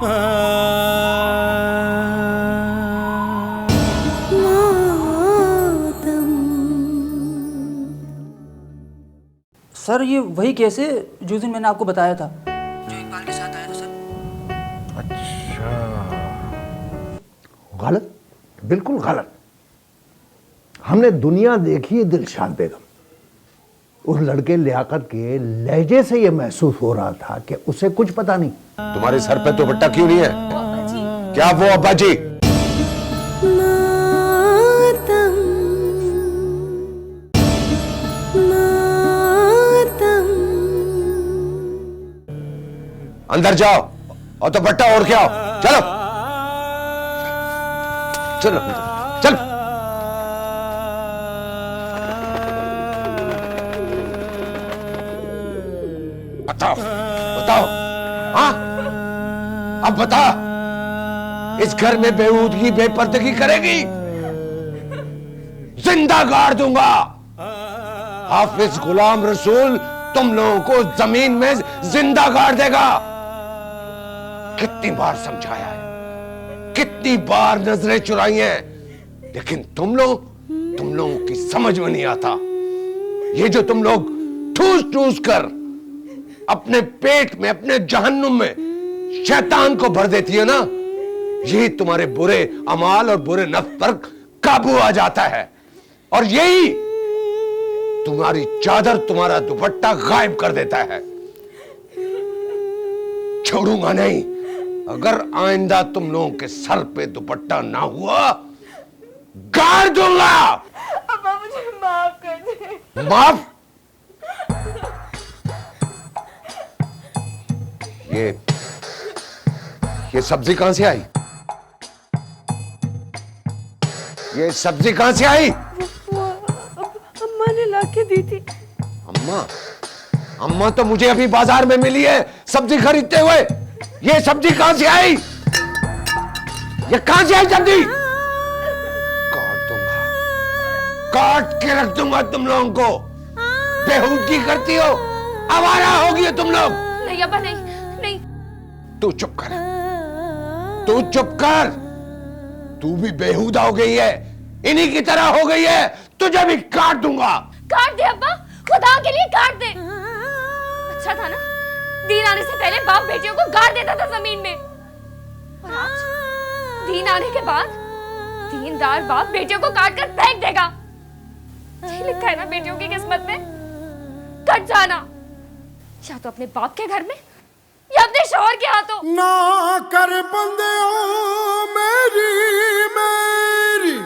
Sir ये वही case है जो दिन मैंने आपको बताया था, जो इकबाल के साथ आया था सर। अच्छा, गलत, बिल्कुल गलत। हमने दुनिया देखी है दिलशाद बेगम। उस लड़के लियाकत के लहजे से यह महसूस हो रहा था कि उसे कुछ पता नहीं। तुम्हारे सर पे दुपट्टा क्यों नहीं है? क्या वो अब्बा जी? अंदर जाओ और दुपट्टा ओढ़ के आओ। चलो चलो चल। बताओ बताओ, हाँ अब बता, इस घर में बेहूदगी बेपर्दगी करेगी? जिंदा गाड़ दूंगा। हाफिज गुलाम रसूल तुम लोगों को जमीन में जिंदा गाड़ देगा। कितनी बार समझाया है, कितनी बार नजरें चुराई हैं, लेकिन तुम लोगों की समझ में नहीं आता। ये जो तुम लोग ठूस ठूस कर अपने पेट में, अपने जहन्नुम में शैतान को भर देती है ना, यही तुम्हारे बुरे अमाल और बुरे नफ्स पर काबू आ जाता है। और यही तुम्हारी चादर, तुम्हारा दुपट्टा गायब कर देता है। छोड़ूंगा नहीं। अगर आइंदा तुम लोगों के सर पे दुपट्टा ना हुआ, गाड़ दूंगा। अब्बा मुझे माफ कर दे। माफ? ये सब्जी कहां से आई? ये सब्जी कहां से आई? अम्मा ने लाके दी थी। अम्मा? अम्मा तो मुझे अभी बाजार में मिली है सब्जी खरीदते हुए। ये सब्जी कहां से आई? ये कहां से आई सब्जी? काट दूंगा, काट के रख दूंगा तुम लोगों को। बेहूदगी करती हो, आवारा होगी तुम लोग। नहीं अब्बा, नहीं नहीं। तू चुप कर, तू चुप कर। तू भी बेहुदा हो गई है, इन्हीं की तरह हो गई है। तुझे भी काट दूंगा। काट दे अब्बा, खुदा के लिए काट दे। अच्छा था ना, दीन आने से पहले बाप बेटियों को गाड़ देता था जमीन में, और आज दीन आने के बाद दीनदार बाप बेटियों को काट कर फेंक देगा। ये लिखा है ना बेटियों की किस्मत में, कट जाना या तो अपने बाप के घर में या अपने शौहर के हाथों। ना कर बंदे मेरी मेरी,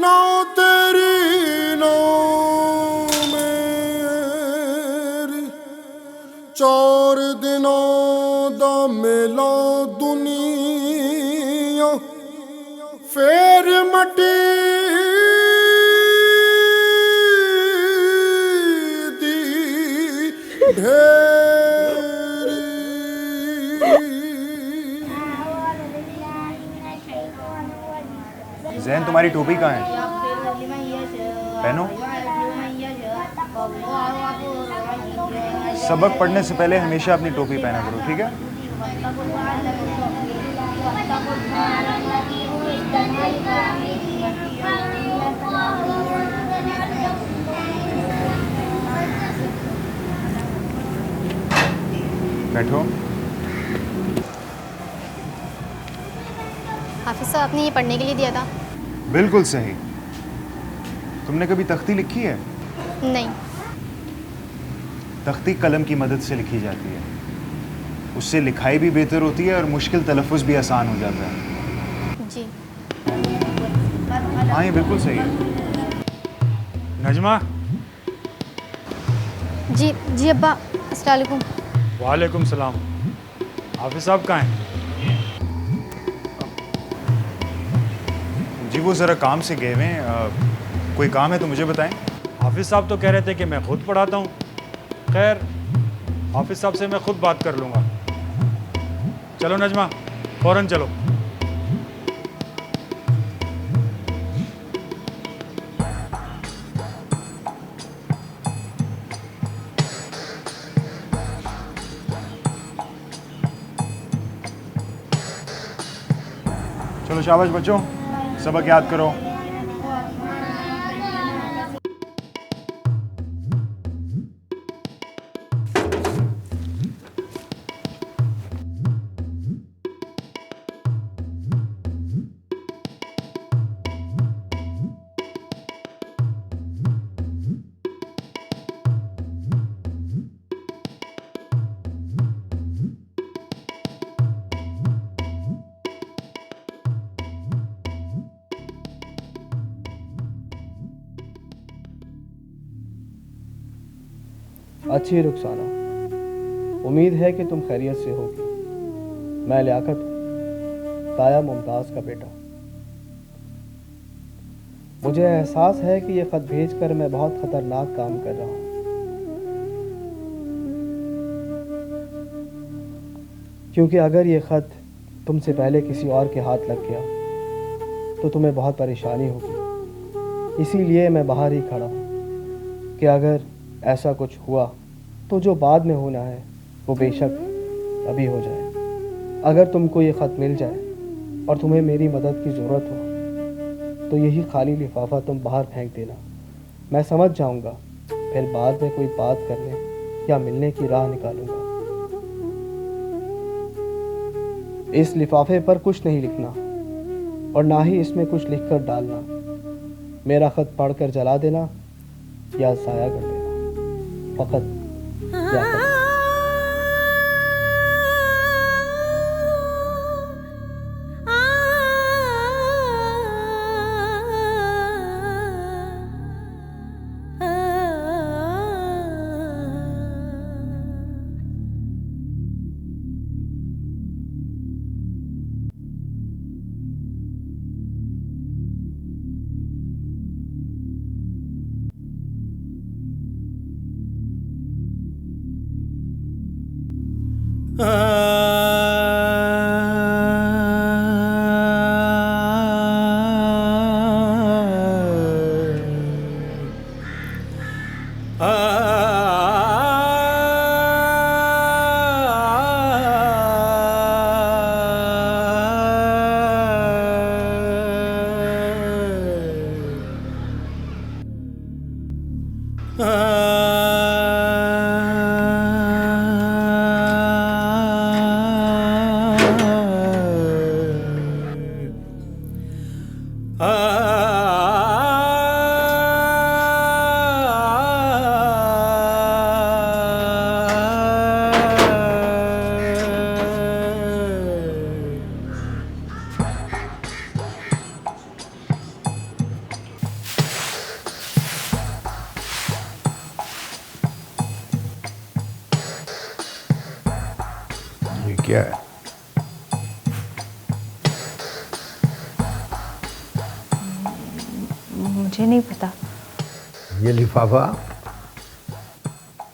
ना तेरी नो मेरी। 4 दिनों दा मेला दुनिया, फेर मटी दी ढेरी। ज़ैन, तुम्हारी टोपी कहाँ है? पहनो। सबक पढ़ने से पहले हमेशा अपनी टोपी पहना करो, ठीक है? बैठो। हाफिज साहब, आपने ये पढ़ने के लिए दिया था? बिल्कुल सही। तुमने कभी तख्ती लिखी है? नहीं। तख्ती कलम की मदद से लिखी जाती है। उससे लिखाई भी बेहतर होती है और मुश्किल तलफ़ुज़ भी आसान हो जाता है। जी हाँ, ये बिल्कुल सही है। नजमा। जी जी अब्बा, अस्सलाम वालेकुम। वालेकुम सलाम। हाफिज साहब कहाँ हैं? जी वो ज़रा काम से गए हुए हैं। कोई काम है तो मुझे बताएं। हाफिज साहब तो कह रहे थे कि मैं खुद पढ़ाता हूँ। खैर, हाफिज साहब से मैं खुद बात कर लूँगा। चलो नजमा, फ़ौरन चलो। चलो शाबाश बच्चों, सबक याद करो। अच्छी रुखसाना, उम्मीद है कि तुम खैरियत से होगी। मैं लियाकत हूँ, ताया मुमताज़ का बेटा। मुझे एहसास है कि यह ख़त भेजकर मैं बहुत ख़तरनाक काम कर रहा हूँ, क्योंकि अगर ये ख़त तुमसे पहले किसी और के हाथ लग गया तो तुम्हें बहुत परेशानी होगी। इसीलिए मैं बाहर ही खड़ा हूँ कि अगर ऐसा कुछ हुआ तो जो बाद में होना है वो बेशक अभी हो जाए। अगर तुमको ये ख़त मिल जाए और तुम्हें मेरी मदद की ज़रूरत हो तो यही खाली लिफाफा तुम बाहर फेंक देना। मैं समझ जाऊंगा, फिर बाद में कोई बात करने या मिलने की राह निकालूंगा। इस लिफाफे पर कुछ नहीं लिखना और ना ही इसमें कुछ लिखकर डालना। मेरा ख़त पढ़कर जला देना या ज़ाया कर देना, फ़कत या कर। ये क्या है? मुझे नहीं पता। ये लिफाफा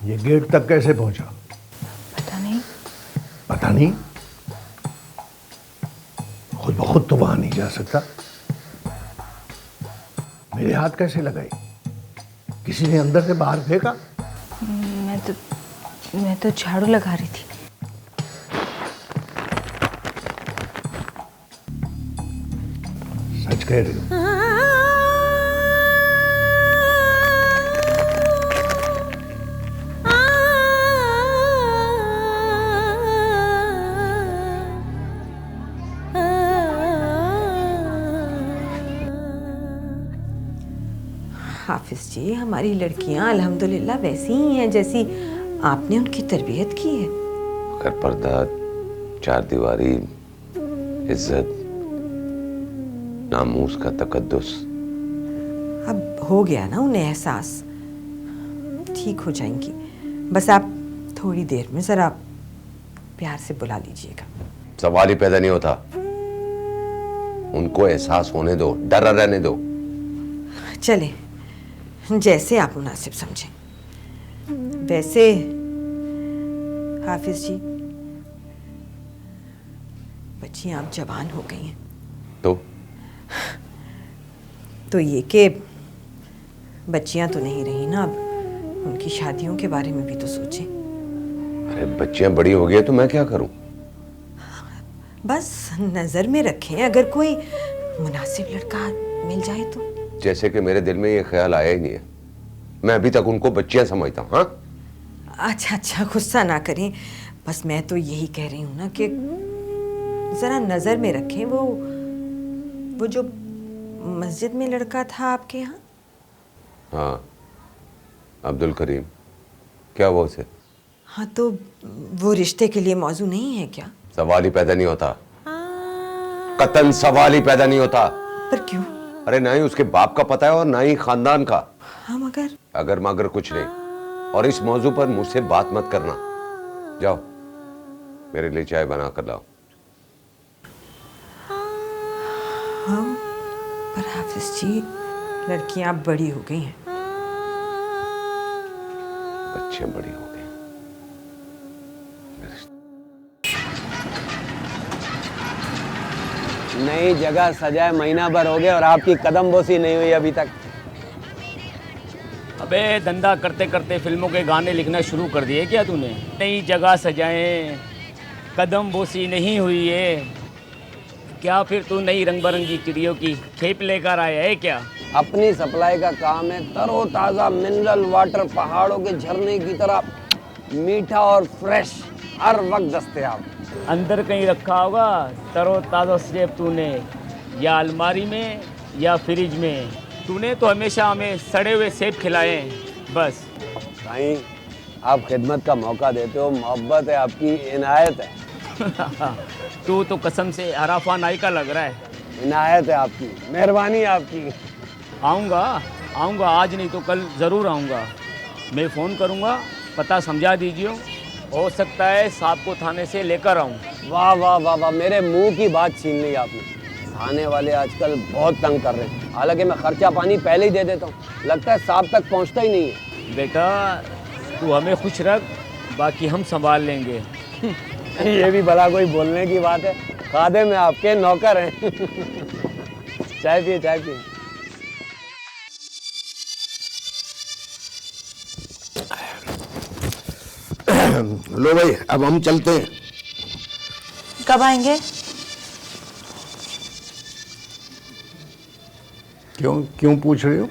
ये गेट तक कैसे पहुंचा? पता नहीं। पता नहीं? खुद ब खुद तो वहां नहीं जा सकता। मेरे हाथ कैसे लगाई? किसी ने अंदर से बाहर फेंका? मैं तो झाड़ू लगा रही थी। सच कह रही हो? हाफिज जी, हमारी लड़कियां अल्हम्दुलिल्लाह वैसी ही हैं जैसी आपने उनकी तरबियत की है। घर पर्दा, चार दीवारी, इज्जत, नामूस का तकद्दुस। अब हो गया ना उन्हें एहसास, ठीक हो जाएंगी। बस आप थोड़ी देर में जरा प्यार से बुला लीजिएगा। सवाल ही पैदा नहीं होता। उनको एहसास होने दो, डरा रहने दो। चले, जैसे आप मुनासिब समझें। वैसे हाफिज जी, बच्चियां अब जवान हो गई हैं तो ये कि बच्चियां तो नहीं रही ना, अब उनकी शादियों के बारे में भी तो सोचें। अरे बच्चियां बड़ी हो गई तो मैं क्या करूं? बस नजर में रखें, अगर कोई मुनासिब लड़का मिल जाए तो। जैसे कि मेरे दिल में ये ख्याल आया ही नहीं है। मैं अभी तक उनको बच्चियां समझता हूँ। हाँ, अच्छा, गुस्सा ना करें, बस मैं तो यही कह रही हूँ ना कि जरा नजर में रखें। वो जो मस्जिद में लड़का था आपके यहाँ। हाँ, अब्दुल करीम, क्या वो उसे? हाँ, तो वो रिश्ते के लिए मौजू नहीं है क्या? सवाल ही पैदा नहीं होता, कतन सवाल ही पैदा नहीं होता। पर क्यों? अरे ना ही उसके बाप का पता है और ना ही खानदान का। हाँ, मगर कुछ नहीं, और इस मौजू पर मुझसे बात मत करना। जाओ मेरे लिए चाय बना कर लाओ। हाँ, पर हाफिज जी, लड़कियां अब बड़ी हो गई हैं। बच्चे बड़ी हो गई। नई जगह सजाए महीना भर हो गया और आपकी कदम बोसी नहीं हुई अभी तक। अबे धंधा करते करते फिल्मों के गाने लिखना शुरू कर दिए क्या तूने? नई जगह सजाएं, कदम बोसी नहीं हुई है क्या? फिर तू नई रंग बिरंगी चिड़ियों की खेप लेकर आया है क्या? अपनी सप्लाई का काम है, तरोताज़ा मिनरल वाटर पहाड़ों के झरने की तरह मीठा और फ्रेश हर वक्त दस्तयाब। अंदर कहीं रखा होगा तरोताज़ा सेब तूने, या अलमारी में या फ्रिज में। तूने तो हमेशा हमें सड़े हुए सेब खिलाए हैं बस। भाई, आप खिदमत का मौका देते हो, मोहब्बत है आपकी, इनायत है। तू तो कसम से हराफा नाई का लग रहा है। इनायत है आपकी, मेहरबानी है आपकी। आऊँगा, आज नहीं तो कल ज़रूर आऊँगा। मैं फ़ोन करूँगा, पता समझा दीजिए, हो सकता है साहब को थाने से लेकर आऊँ। वाह वाह वाह वाह, मेरे मुंह की बात छीन ली आपने। थाने वाले आजकल बहुत तंग कर रहे हैं, हालांकि मैं खर्चा पानी पहले ही दे देता हूँ, लगता है साहब तक पहुँचता ही नहीं है। बेटा तू हमें खुश रख, बाकी हम संभाल लेंगे। ये भी भला कोई बोलने की बात है, खादे में आपके नौकर हैं। चाय पिए, चाय पिए। लो भाई, अब हम चलते हैं। कब आएंगे? क्यों पूछ रही हो?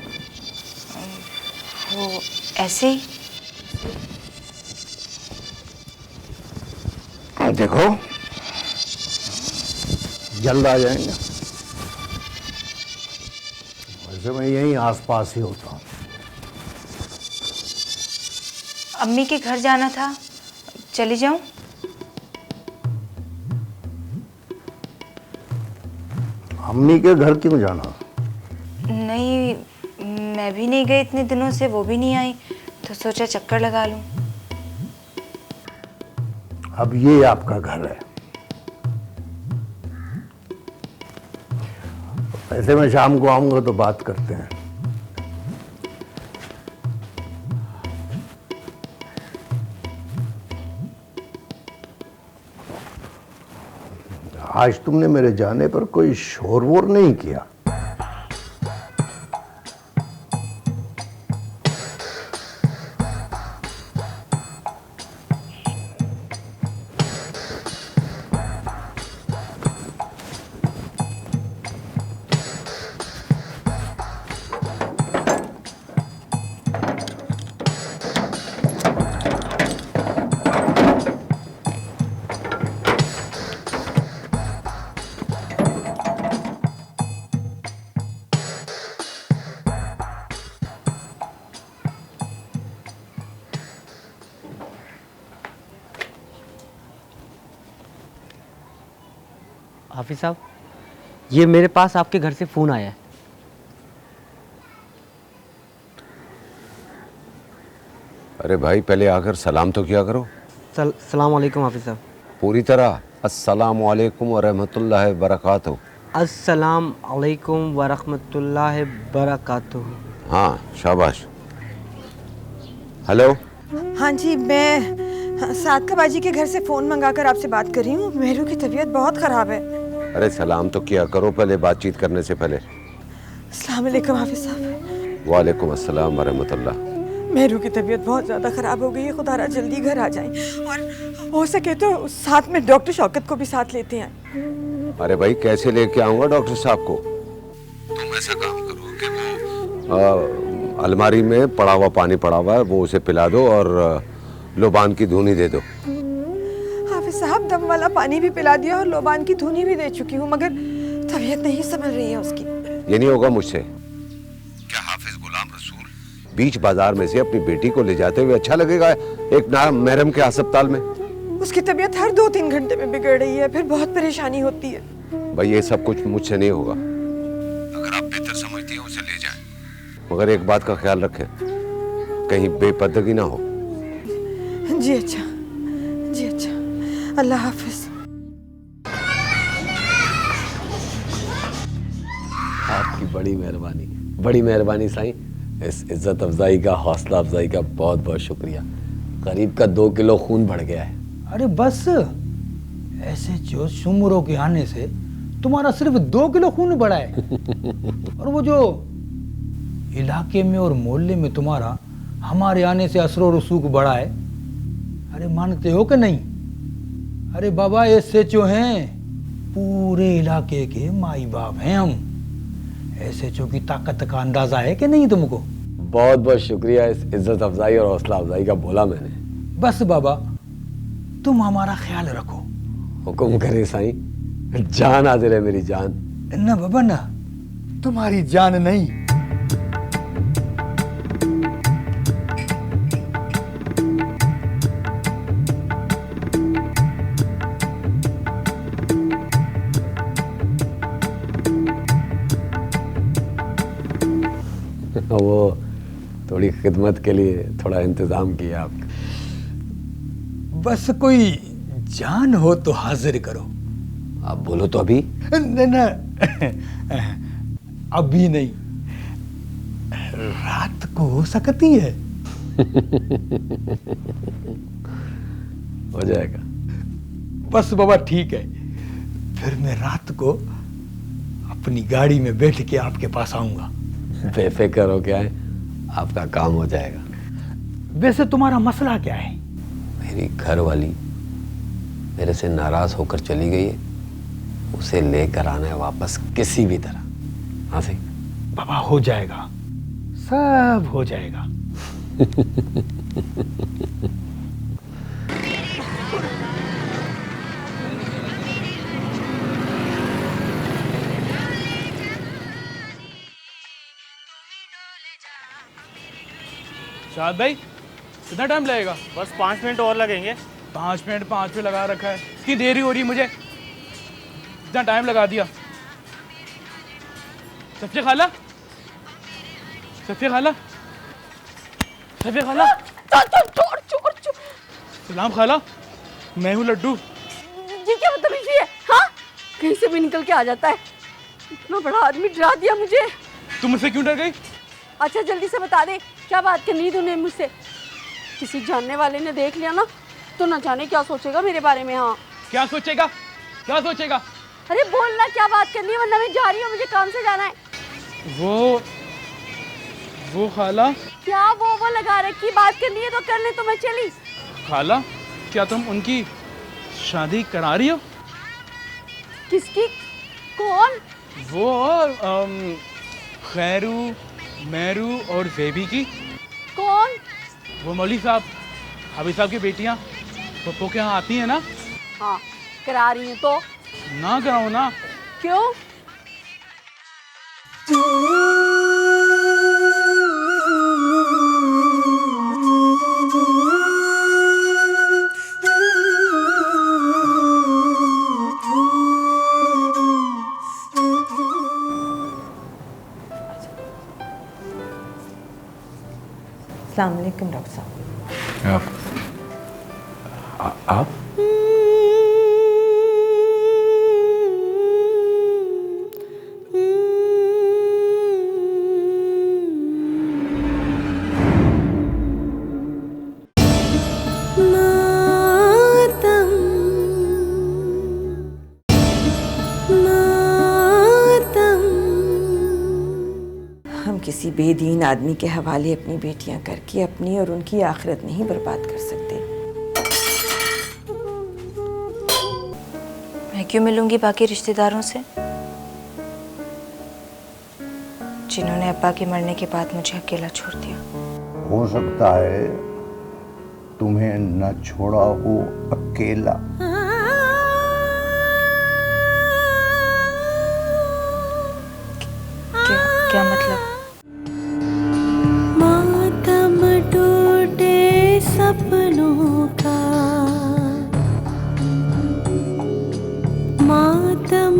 वो ऐसे ही। देखो, जल्द आ जाएंगे। वैसे मैं यहीं आसपास ही होता हूँ। अम्मी के घर जाना था, चली जाऊं? अम्मी के घर क्यों जाना? नहीं, मैं भी नहीं गई इतने दिनों से, वो भी नहीं आई, तो सोचा चक्कर लगा लूं। अब ये आपका घर है। ऐसे मैं शाम को आऊंगा तो बात करते हैं। आज तुमने मेरे जाने पर कोई शोर वोर नहीं किया। हाफिज साहब, ये मेरे पास आपके घर से फ़ोन आया है। अरे भाई, पहले आकर सलाम तो किया करो। सलाम वालेकुम हाफिज साहब। पूरी तरह अस्सलाम वालेकुम व रहमतुल्लाहि व बरकातहू। अस्सलाम वालेकुम व रहमतुल्लाहि व बरकातहू। हाँ, शाबाश। हेलो। हाँ जी, मैं सादका बाजी के घर से फ़ोन मंगाकर आपसे बात कर रही हूँ। मेहरू की तबीयत बहुत ख़राब है। अरे सलाम तो किया करो पहले, बातचीत करने से पहले। अस्सलाम वालेकुम हाफिज साहब। वालेकुम अस्सलाम व रहमतुल्लाह। मेरू की तबीयत बहुत ज़्यादा ख़राब हो गई है, खुदारा जल्दी घर आ जाएं और हो सके तो साथ में डॉक्टर शौकत को भी साथ लेते हैं। अरे भाई कैसे लेके आऊंगा डॉक्टर साहब को? तुम ऐसा काम करो कि वो अलमारी में पड़ा हुआ पानी पड़ा हुआ है, वो उसे पिला दो और लोबान की धुनी दे दो। हाफिज साहब दम वाला पानी भी पिला दिया और लोबान की धुनी भी दे चुकी हूँ, मगर तबीयत नहीं संभल रही है उसकी। ये नहीं होगा मुझसे। क्या हाफिज गुलाम रसूल बीच बाजार में से अपनी बेटी को ले जाते हुए अच्छा लगेगा एक महरम के अस्पताल में? उसकी तबीयत हर 2-3 घंटे में बिगड़ रही है, फिर बहुत परेशानी होती है। भाई ये सब कुछ मुझसे नहीं होगा। अगर आप बेहतर समझती हैं उसे ले जाएं, मगर एक बात का ख्याल रखें, कहीं बेपर्दगी ना हो। जी अच्छा, जी अच्छा, अल्लाह हाफिज। आपकी बड़ी मेहरबानी साईं। इस इज्जत अफजाई का, हौसला अफजाई का बहुत बहुत शुक्रिया। करीब का 2 किलो खून बढ़ गया है। अरे बस, ऐसे जो शुमरों के आने से तुम्हारा सिर्फ 2 किलो खून बढ़ा है और वो जो इलाके में और मोहल्ले में तुम्हारा हमारे आने से असरो रसूख बढ़ा है, अरे मानते हो कि नहीं? अरे बाबा ऐसे जो हैं पूरे इलाके के माई बाप हैं हम। ऐसे जो की ताकत का अंदाजा है कि नहीं तुमको? बहुत बहुत शुक्रिया, इस इज्जत अफजाई और हौसला अफजाई का बोला मैंने। बस बाबा तुम हमारा ख्याल रखो। हुक्म करे साईं, जान हाजिर है मेरी जान। ना बाबा ना, तुम्हारी जान नहीं। वो थोड़ी खिदमत के लिए थोड़ा इंतजाम किया आपने। बस कोई जान हो तो हाजिर करो। आप बोलो तो अभी? ना अभी नहीं, रात को हो सकती है। हो जाएगा। बस बाबा ठीक है, फिर मैं रात को अपनी गाड़ी में बैठ के आपके पास आऊंगा। बेफिक्र हो क्या है, आपका काम हो जाएगा। वैसे तुम्हारा मसला क्या है? मेरी घर वाली मेरे से नाराज होकर चली गई है, उसे लेकर आना है वापस किसी भी तरह। हाँ सही बाबा, हो जाएगा, सब हो जाएगा। शाद भाई कितना टाइम लगेगा? बस 5 मिनट और लगेंगे। 5 मिनट 5 पे लगा रखा है, इतनी देरी हो रही है मुझे, इतना टाइम लगा दिया। सफिया खाला, सफिया खाला, सफिया खाला। चोर। सलाम खाला, मैं हूँ लड्डू। ये क्या बदतमीजी है? हाँ, कहीं से भी निकल के आ जाता है। इतना बड़ा आदमी डरा दिया मुझे। तुम मुझसे क्यों डर गई? अच्छा जल्दी से बता दे, क्या बात करनी तूने मुझसे? किसी जानने वाले ने देख लिया ना तो न जाने क्या सोचेगा मेरे बारे में। हाँ क्या सोचेगा, क्या सोचेगा? अरे बोलना क्या बात करनी है, वरना मैं जा रही हूँ, मुझे काम से जाना है। वो खाला क्या वो लगा रखी, बात करनी है तो कर ले, तो मैं चली। खाला क्या तुम उनकी शादी करा रही हो? किसकी? कौन? वो खैरू, मैरू और बेबी की। कौन? वो मौली साहब, हाफिज साहब की बेटियां पप्पो के यहाँ आती हैं ना। हाँ करा रही हूँ तो। ना कराओ ना। क्यों? अस्सलाम वालेकुम डॉक्टर साहब। आप किसी बेदीन आदमी के हवाले अपनी बेटियां करके अपनी और उनकी आखिरत नहीं बर्बाद कर सकते। मैं क्यों मिलूंगी बाकी रिश्तेदारों से जिन्होंने अब्बा के मरने के बाद मुझे अकेला छोड़ दिया? हो सकता है तुम्हें न छोड़ा हो अकेला। क्या मतलब? मातम टूटे सपनों का, मातम